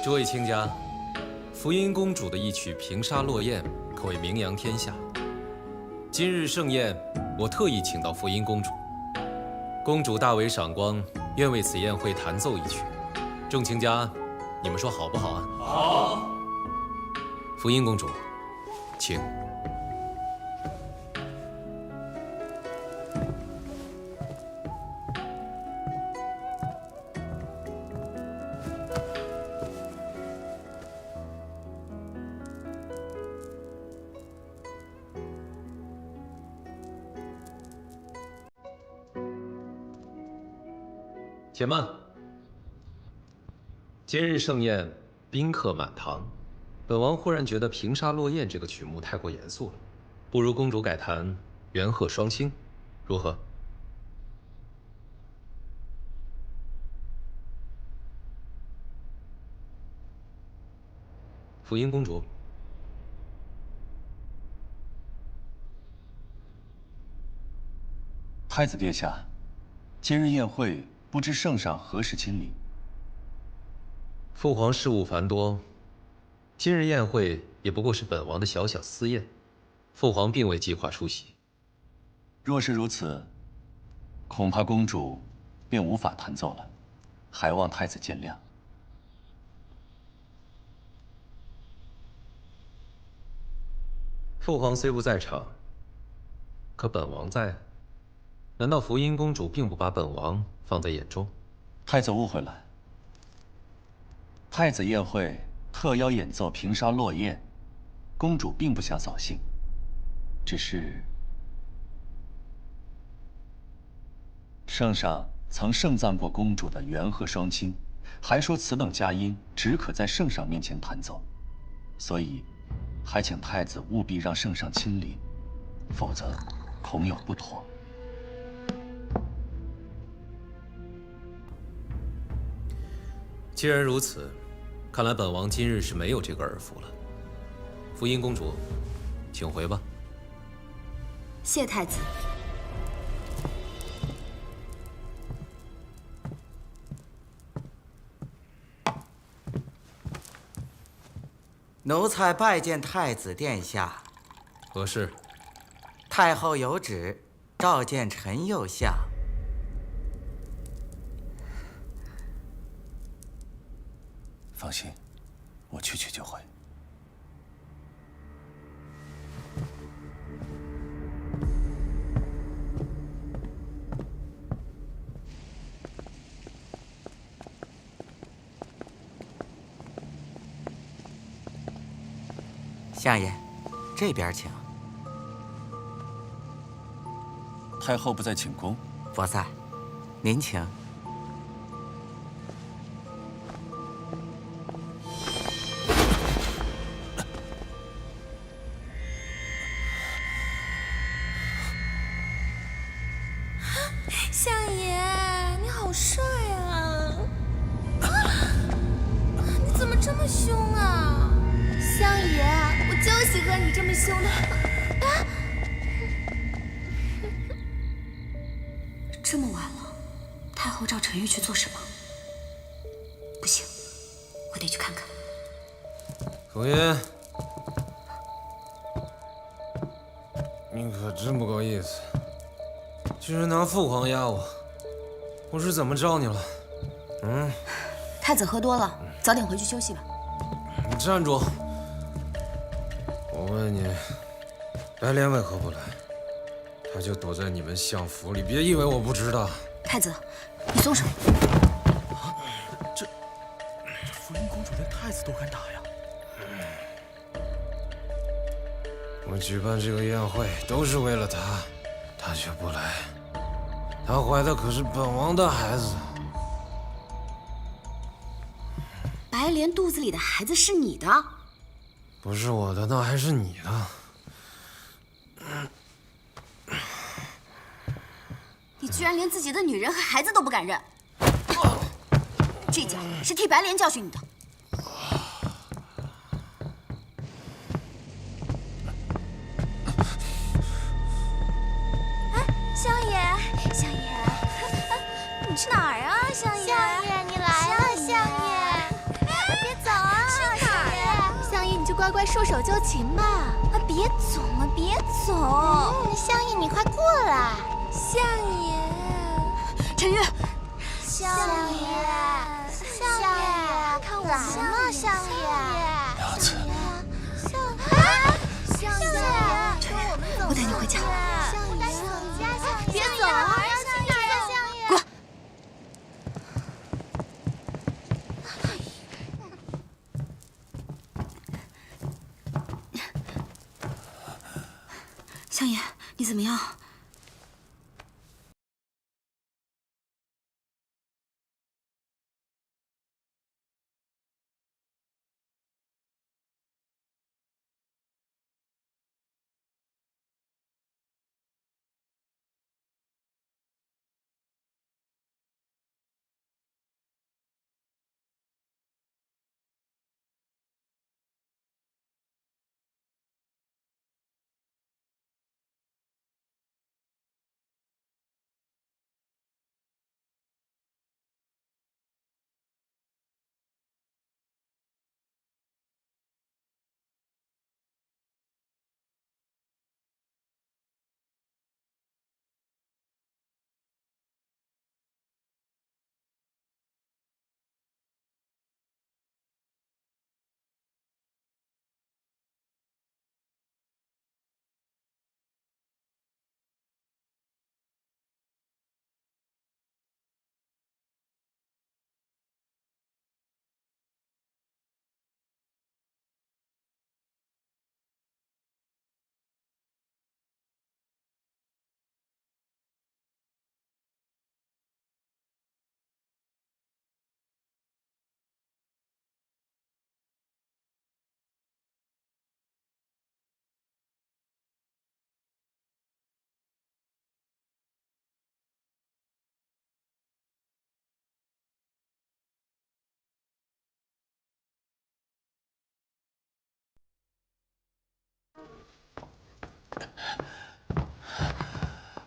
诸位卿家，福音公主的一曲《平沙落雁》可谓名扬天下。今日盛宴，我特意请到福音公主。公主大为赏光，愿为此宴会弹奏一曲。众卿家，你们说好不好啊？好。福音公主，请。 且慢！今日盛宴，宾客满堂，本王忽然觉得《平沙落雁》这个曲目太过严肃了，不如公主改弹《元鹤双星》，如何？福音公主，太子殿下，今日宴会。 不知圣上何时亲临？父皇事务繁多，今日宴会也不过是本王的小小私宴，父皇并未计划出席。若是如此，恐怕公主便无法弹奏了，还望太子见谅。父皇虽不在场，可本王在。难道福音公主并不把本王？ 放在眼中，太子误会了。太子宴会特邀演奏《平沙落雁》，公主并不想扫兴，只是圣上曾盛赞过公主的元鹤双清，还说此等佳音只可在圣上面前弹奏，所以还请太子务必让圣上亲临，否则恐有不妥。 既然如此，看来本王今日是没有这个耳福了。福音公主，请回吧。谢太子。奴才拜见太子殿下。何事？太后有旨，召见陈右相。 放心，我去就回。相爷，这边请。太后不在寝宫？不在，您请。 相爷，你好帅啊！你怎么这么凶啊？相爷，我就喜欢你这么凶的。这么晚了，太后召陈玉去做什么？不行，我得去看看。侯爷，你可真不够意思。 居然拿父皇压我，我是怎么着你了？嗯，太子喝多了，早点回去休息吧。你站住！我问你，白莲为何不来？他就躲在你们相府里，别以为我不知道。太子，你松手！这福音公主连太子都敢打呀！我举办这个宴会都是为了他，他却不来。 他怀的可是本王的孩子，白莲肚子里的孩子是你的，不是我的，那还是你的。你居然连自己的女人和孩子都不敢认，这脚是替白莲教训你的。哎，相爷，相爷。你去哪儿啊，相爷？相爷，你来了，相爷，别走。乖乖束手就擒吧。啊，别走嘛，别走！相爷，你快过来。相爷，陈玉，相爷，相爷，看我来了，相爷。娘子，相爷，跟我们走。我带你回家。相爷，别走啊！相爷，滚！相爷，你怎么样？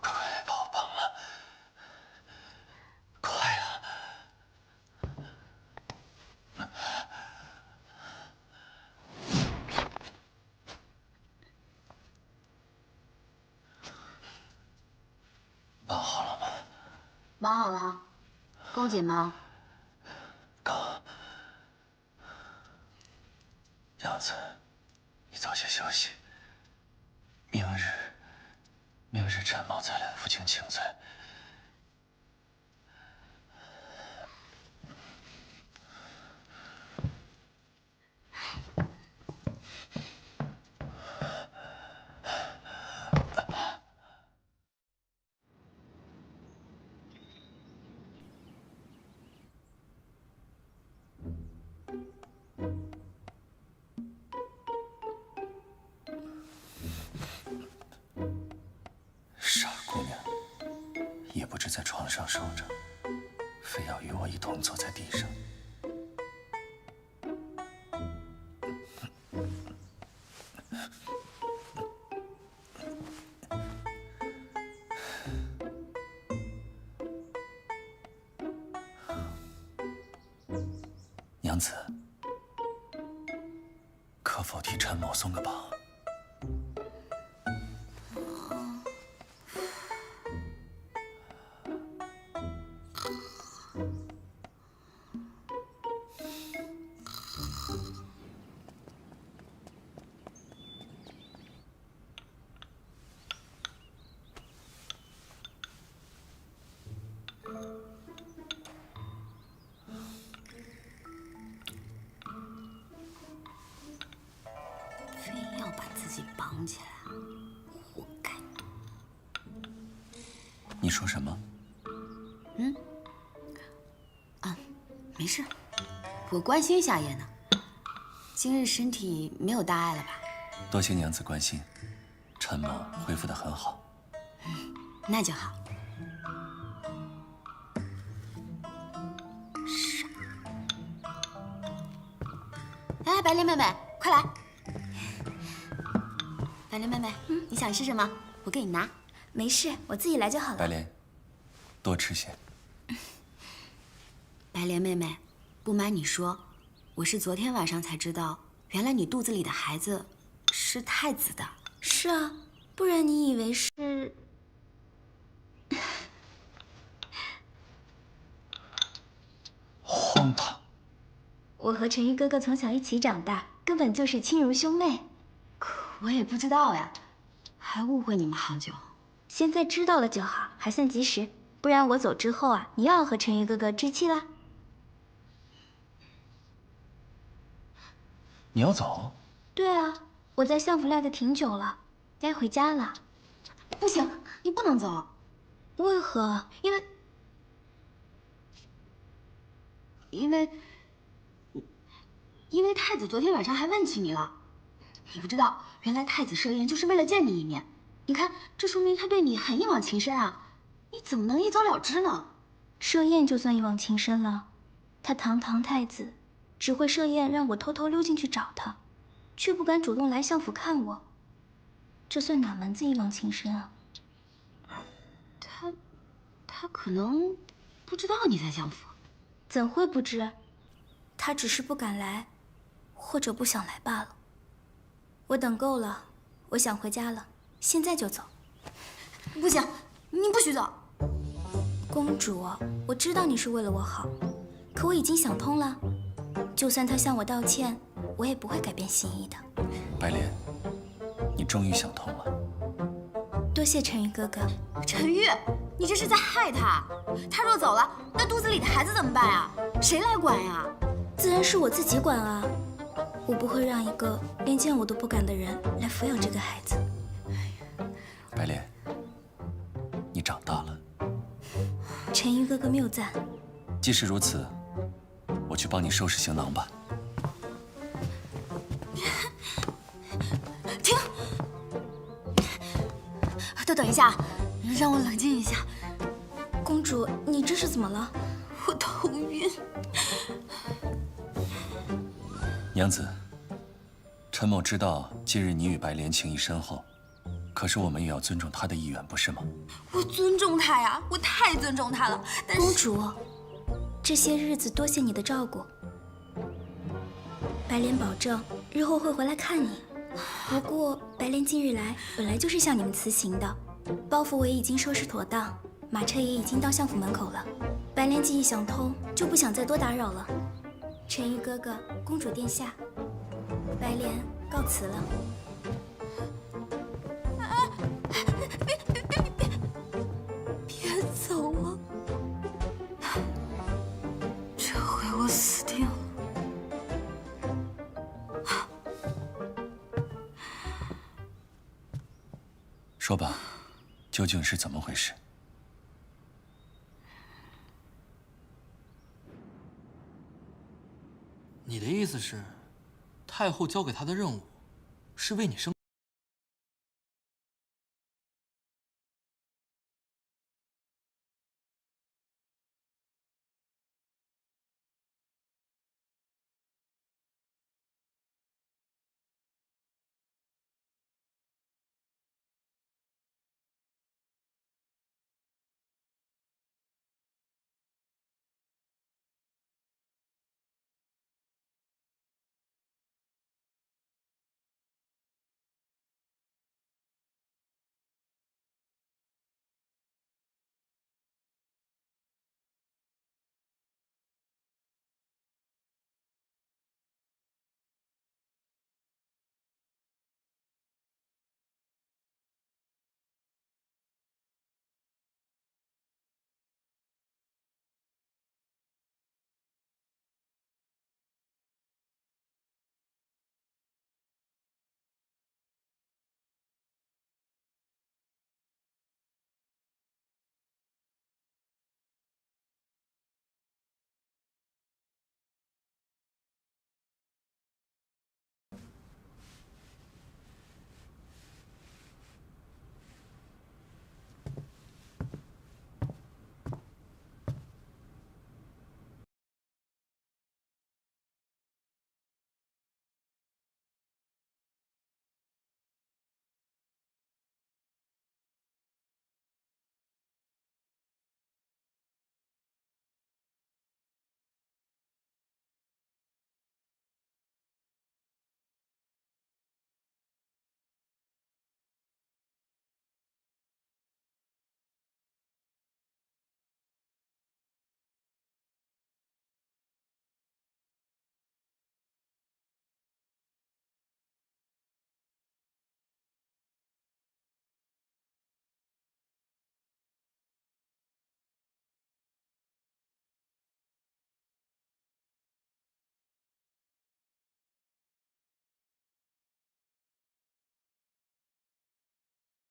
快跑崩了！快啊！绑好了吗？绑好了，够紧吗？够。娘子，你早些休息。明日陈某再来负荆请罪。傻姑娘，也不知在床上守着，非要与我一同坐在地上。娘子，可否替陈某松个绑？非要把自己绑起来，活该！你说什么？没事，我关心夏夜呢。今日身体没有大碍了吧？多谢娘子关心，陈某恢复得很好。那就好。哎，白莲妹妹，快来！白莲妹妹，你想吃什么？我给你拿。没事，我自己来就好了。白莲，多吃些。白莲妹妹，不瞒你说，我是昨天晚上才知道原来你肚子里的孩子是太子的。是啊，不然你以为是？荒唐！我和陈玉哥哥从小一起长大，根本就是亲如兄妹。可我也不知道呀，还误会你们好久。现在知道了就好，还算及时。不然我走之后啊，你又要和陈玉哥哥置气了。你要走？对啊，我在相府赖得挺久了，该回家了。不行，你不能走。为何？因为太子昨天晚上还问起你了。你不知道，原来太子设宴就是为了见你一面。你看，这说明他对你很一往情深啊。你怎么能一走了之呢？设宴就算一往情深了，他堂堂太子，只会设宴让我偷偷溜进去找他，却不敢主动来相府看我，这算哪门子一往情深啊？他可能不知道你在相府。怎会不知？他只是不敢来，或者不想来罢了。我等够了，我想回家了，现在就走。不行，你不许走。公主，我知道你是为了我好，可我已经想通了，就算他向我道歉，我也不会改变心意的。白莲，你终于想通了。多谢陈玉哥哥。陈玉，你这是在害他。他若走了，那肚子里的孩子怎么办啊？谁来管呀？自然是我自己管啊，我不会让一个连见我都不敢的人来抚养这个孩子。白莲，你长大了。陈玉哥哥谬赞。既是如此，我去帮你收拾行囊吧。停！等一下，让我冷静一下。公主，你这是怎么了？我头晕。娘子，陈某知道今日你与白莲情谊深厚，可是我们也要尊重她的意愿，不是吗？我尊重他呀，我太尊重他了。但是公主，这些日子多谢你的照顾，白莲保证日后会回来看你。不过白莲近日来本来就是向你们辞行的，包袱我也已经收拾妥当，马车也已经到相府门口了。白莲既已想通，就不想再多打扰了。陈玉哥哥，公主殿下，白莲告辞了。别走啊！这回我死定了。说吧，究竟是怎么回事？你的意思是，太后交给他的任务，是为你生？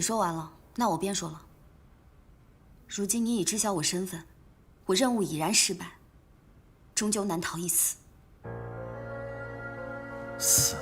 你说完了，那我便说了。如今你已知晓我身份，我任务已然失败，终究难逃一死。死？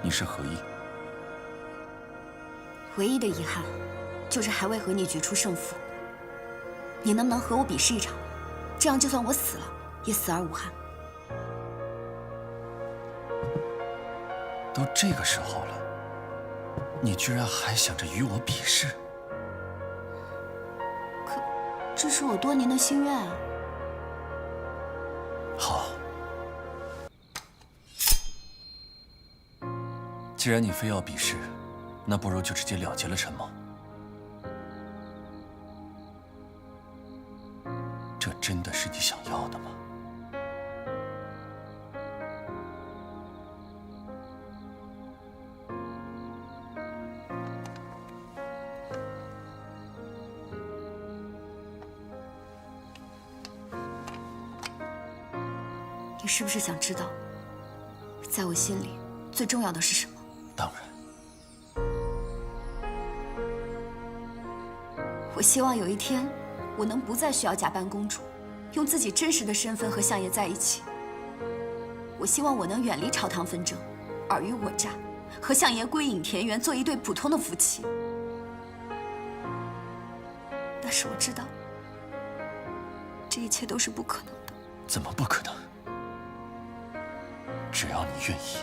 你是何意？唯一的遗憾，就是还未和你决出胜负。你能不能和我比试一场？这样就算我死了，也死而无憾。都这个时候了，你居然还想着与我比试？可，这是我多年的心愿啊。好，既然你非要比试，那不如就直接了结了陈某。这真的是你想要的吗？你是不是想知道，在我心里最重要的是什么？当然。我希望有一天，我能不再需要假扮公主，用自己真实的身份和相爷在一起。我希望我能远离朝堂纷争，尔虞我诈，和相爷归隐田园，做一对普通的夫妻。但是我知道，这一切都是不可能的。怎么不可能？只要你愿意，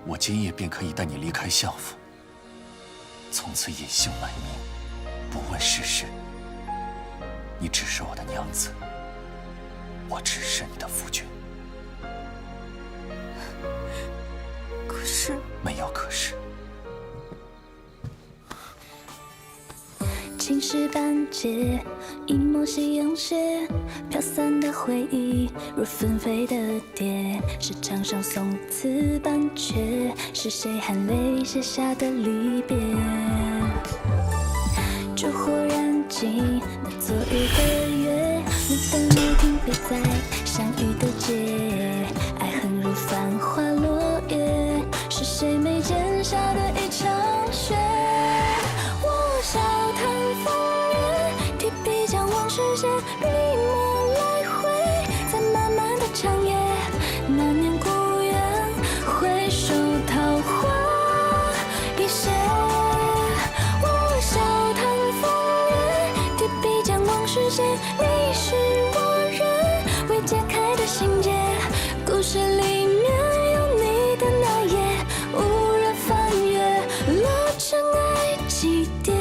我今夜便可以带你离开相府，从此隐姓埋名，不问世事。你只是我的娘子，我只是你的夫君。可是，没有可是。青石板街，一抹夕阳斜，飘散的回忆如纷飞的蝶，是场上送词半阙，是谁含泪写下的离别？烛火燃尽那昨日的月，你的眉停笔在相遇的街，爱恨如繁花落叶，是谁眉间下的一场雪？我笑谈风月，提笔将往事写，笔墨来回，在漫漫的长夜，那年故园，回首桃花一泻。我笑谈风月，提笔将往事写，你是我人未解开的心结，故事里面有你的那页，无人翻阅，落尘埃几叠。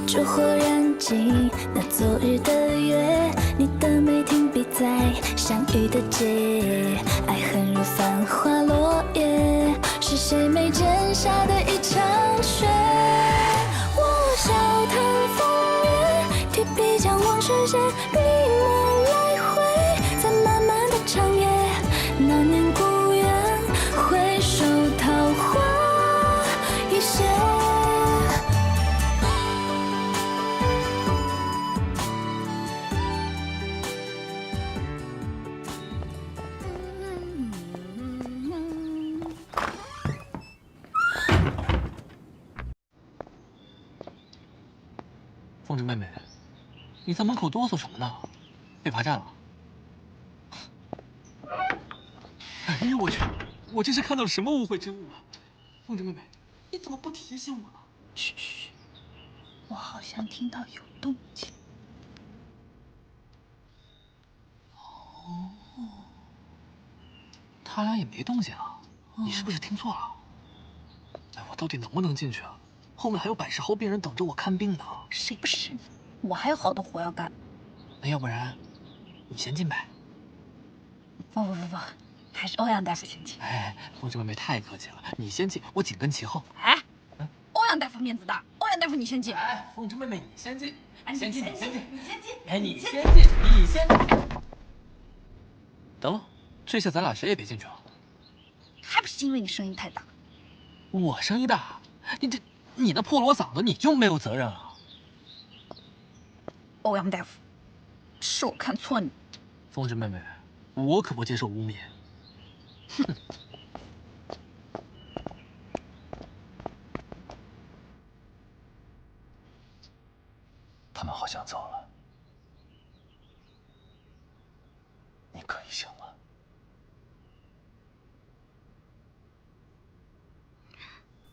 烛火燃尽那昨日的月，你的眉停笔在相遇的街，爱恨如繁花落叶，是谁眉间下的一场雪？我笑谈风月，提笔将往事写，笔墨来回，在漫漫的长夜，那年故园，回首桃花一泻。凤芝妹妹，你在门口哆嗦什么呢？被罚站了？哎呦我去！我这是看到了什么误会之物啊？凤芝妹妹，你怎么不提醒我呢？嘘嘘，我好像听到有动静。哦，他俩也没动静啊，你是不是听错了？哎，我到底能不能进去啊？后面还有百世侯病人等着我看病呢。谁不是？我还有好多活要干。那要不然，你先进呗。不，还是欧阳大夫先进。哎，凤芝妹妹太客气了，你先进，我紧跟其后。哎，欧阳大夫面子大，欧阳大夫你先进。哎，凤芝妹妹你先进，哎，先进，你先进。哎，你先进，你先。得了，这下咱俩谁也别进去了。还不是因为你声音太大。我声音大？你那破锣嗓子，你就没有责任啊？欧阳大夫，是我看错你。风芝妹妹，我可不接受污蔑。哼！他们好像走了，你可以醒了。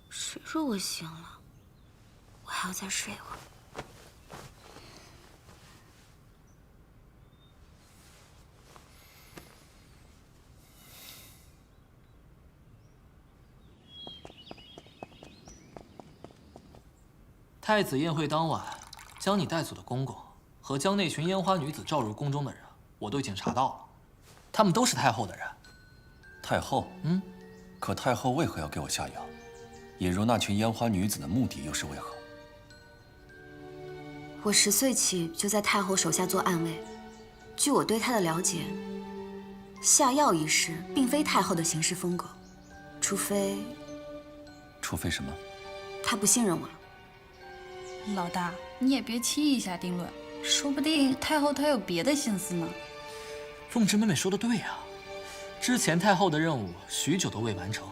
谁说我醒了？我还要再睡一会儿。太子宴会当晚，将你带走的公公和将那群烟花女子召入宫中的人，我都已经查到了，他们都是太后的人。太后？可太后为何要给我下药？引入那群烟花女子的目的又是为何？我10岁起就在太后手下做暗卫，据我对她的了解，下药一事并非太后的行事风格，除非什么？她不信任我了。老大，你也别轻易下定论，说不定太后她有别的心思呢。凤芝妹妹说的对呀，之前太后的任务许久都未完成，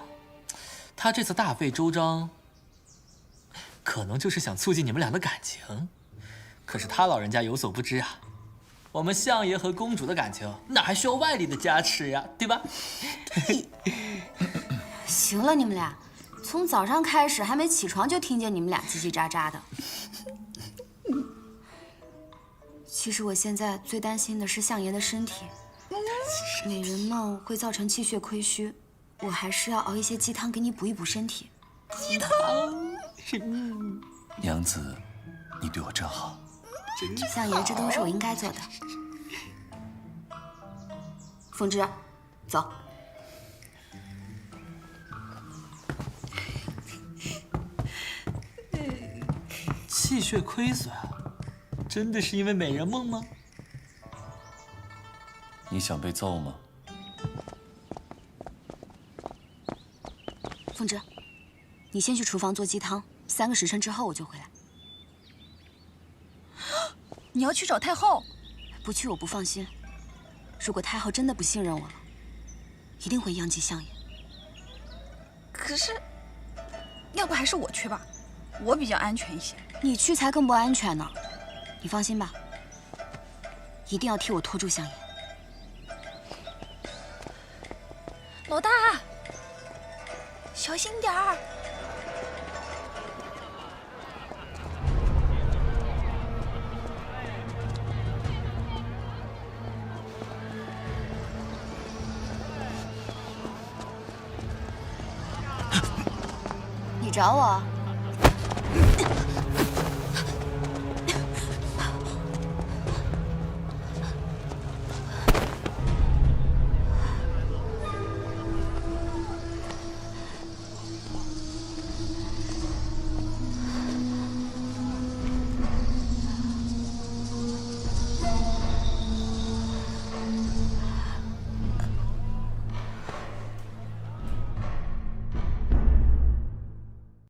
她这次大费周章，可能就是想促进你们俩的感情。可是她老人家有所不知啊，我们相爷和公主的感情哪还需要外力的加持呀，对吧？行了，你们俩。从早上开始还没起床，就听见你们俩叽叽喳喳的。其实我现在最担心的是相爷的身体，美人梦会造成气血亏虚，我还是要熬一些鸡汤给你补一补身体。鸡汤，娘子，你对我真好。相爷，这都是我应该做的。凤芝，走。气血亏损，真的是因为美人梦吗？你想被揍吗？凤芝，你先去厨房做鸡汤，3个时辰之后我就回来。你要去找太后？不去我不放心。如果太后真的不信任我了，一定会殃及相爷。可是，要不还是我去吧，我比较安全一些。你去才更不安全呢。你放心吧，一定要替我拖住相爷。老大，小心点儿。你找我？